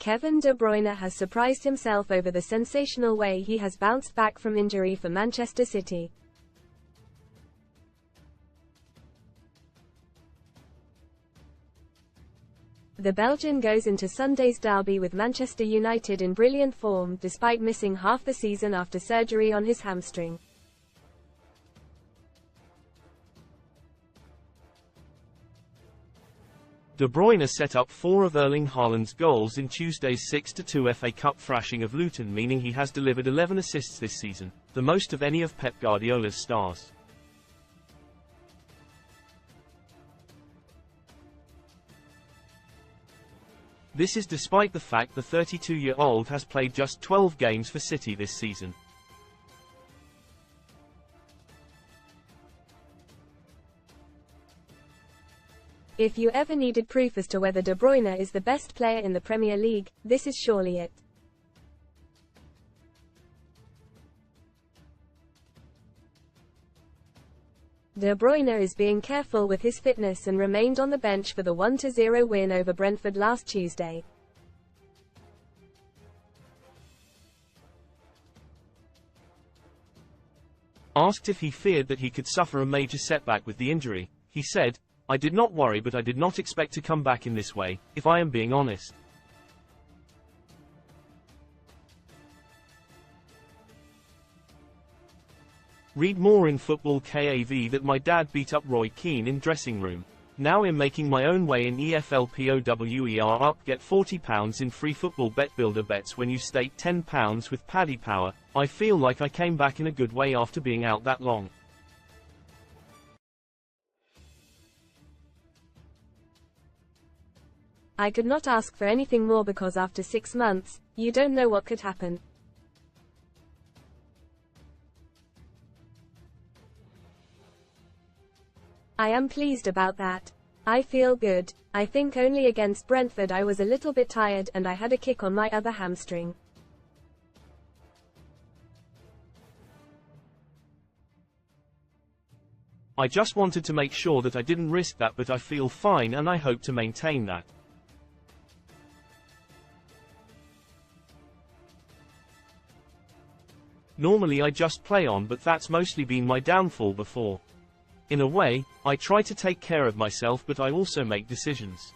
Kevin De Bruyne has surprised himself over the sensational way he has bounced back from injury for Manchester City. The Belgian goes into Sunday's derby with Manchester United in brilliant form, despite missing half the season after surgery on his hamstring. De Bruyne set up 4 of Erling Haaland's goals in Tuesday's 6-2 FA Cup thrashing of Luton, meaning he has delivered 11 assists this season, the most of any of Pep Guardiola's stars. This is despite the fact the 32-year-old has played just 12 games for City this season. If you ever needed proof as to whether De Bruyne is the best player in the Premier League, this is surely it. De Bruyne is being careful with his fitness and remained on the bench for the 1-0 win over Brentford last Tuesday. Asked if he feared that he could suffer a major setback with the injury, he said, "I did not worry, but I did not expect to come back in this way, if I am being honest." Read more in Football KAV that my dad beat up Roy Keane in dressing room. Now I'm making my own way in EFLPOWER up. Get £40 in free football bet builder bets when you stake £10 with Paddy Power. I feel like I came back in a good way after being out that long. I could not ask for anything more because after 6 months, you don't know what could happen. I am pleased about that. I feel good. I think only against Brentford I was a little bit tired and I had a kick on my other hamstring. I just wanted to make sure that I didn't risk that, but I feel fine and I hope to maintain that. Normally I just play on, but that's mostly been my downfall before. In a way, I try to take care of myself, but I also make decisions.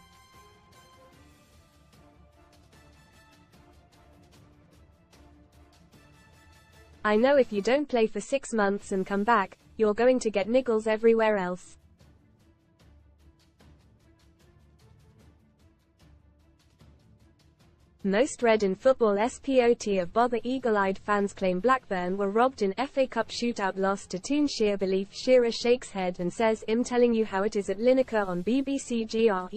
I know if you don't play for 6 months and come back, you're going to get niggles everywhere else. Most read in Football Spot of bother eagle-eyed fans claim Blackburn were robbed in FA Cup shootout loss to Toon. Sheer belief. Shearer shakes head and says, "I'm telling you how it is at Lineker" on BBC Greal.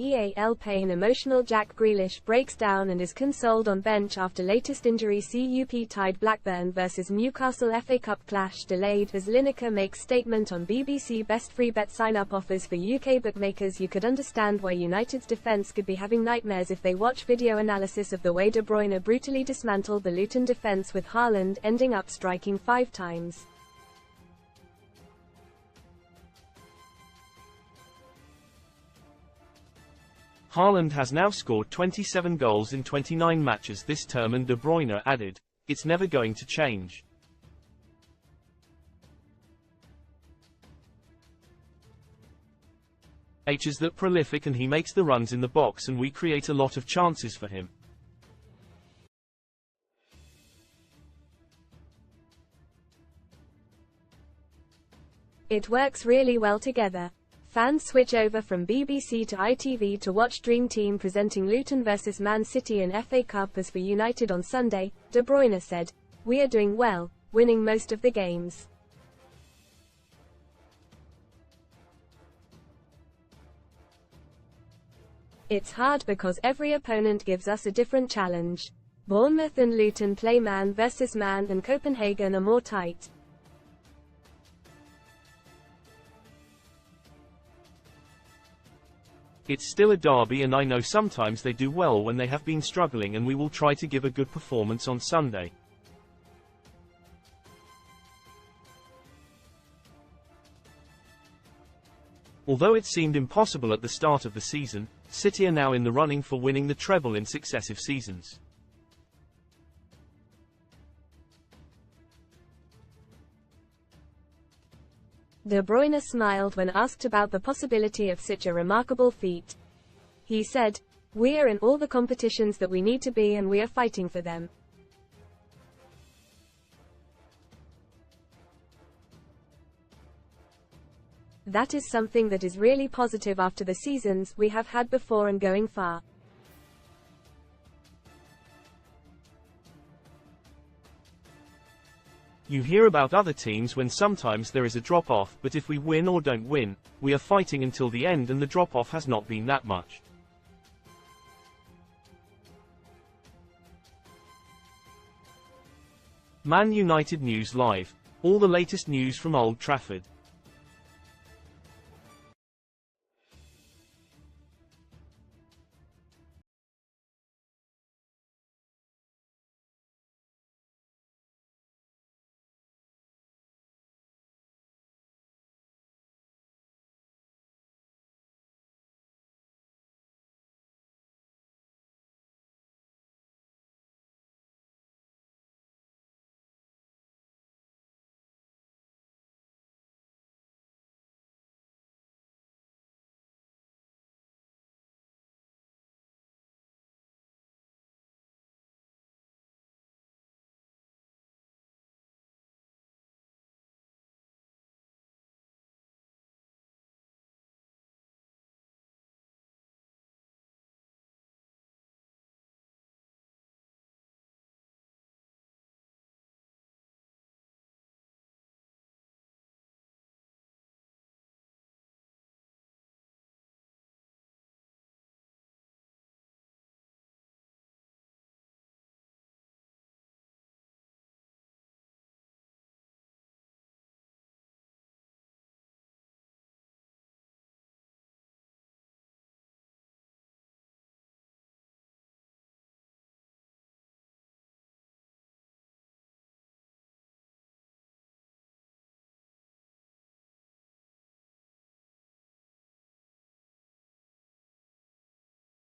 Pain emotional Jack Grealish breaks down and is consoled on bench after latest injury. CUP tied Blackburn vs Newcastle FA Cup clash delayed as Lineker makes statement on BBC. Best free bet sign-up offers for UK bookmakers. You could understand why United's defence could be having nightmares if they watch video analysis of the way De Bruyne brutally dismantled the Luton defence, with Haaland ending up striking 5 times. Haaland has now scored 27 goals in 29 matches this term, and De Bruyne added, "It's never going to change." H is that prolific and he makes the runs in the box and we create a lot of chances for him. It works really well together. Fans switch over from BBC to ITV to watch Dream Team presenting Luton vs Man City in FA Cup. As for United on Sunday, De Bruyne said, "We are doing well, winning most of the games. It's hard because every opponent gives us a different challenge. Bournemouth and Luton play man vs man and Copenhagen are more tight. It's still a derby and I know sometimes they do well when they have been struggling, and we will try to give a good performance on Sunday." Although it seemed impossible at the start of the season, City are now in the running for winning the treble in successive seasons. De Bruyne smiled when asked about the possibility of such a remarkable feat. He said, "We are in all the competitions that we need to be and we are fighting for them. That is something that is really positive after the seasons we have had before and going far." You hear about other teams when sometimes there is a drop-off, but if we win or don't win, we are fighting until the end and the drop-off has not been that much. Man United News Live. All the latest news from Old Trafford.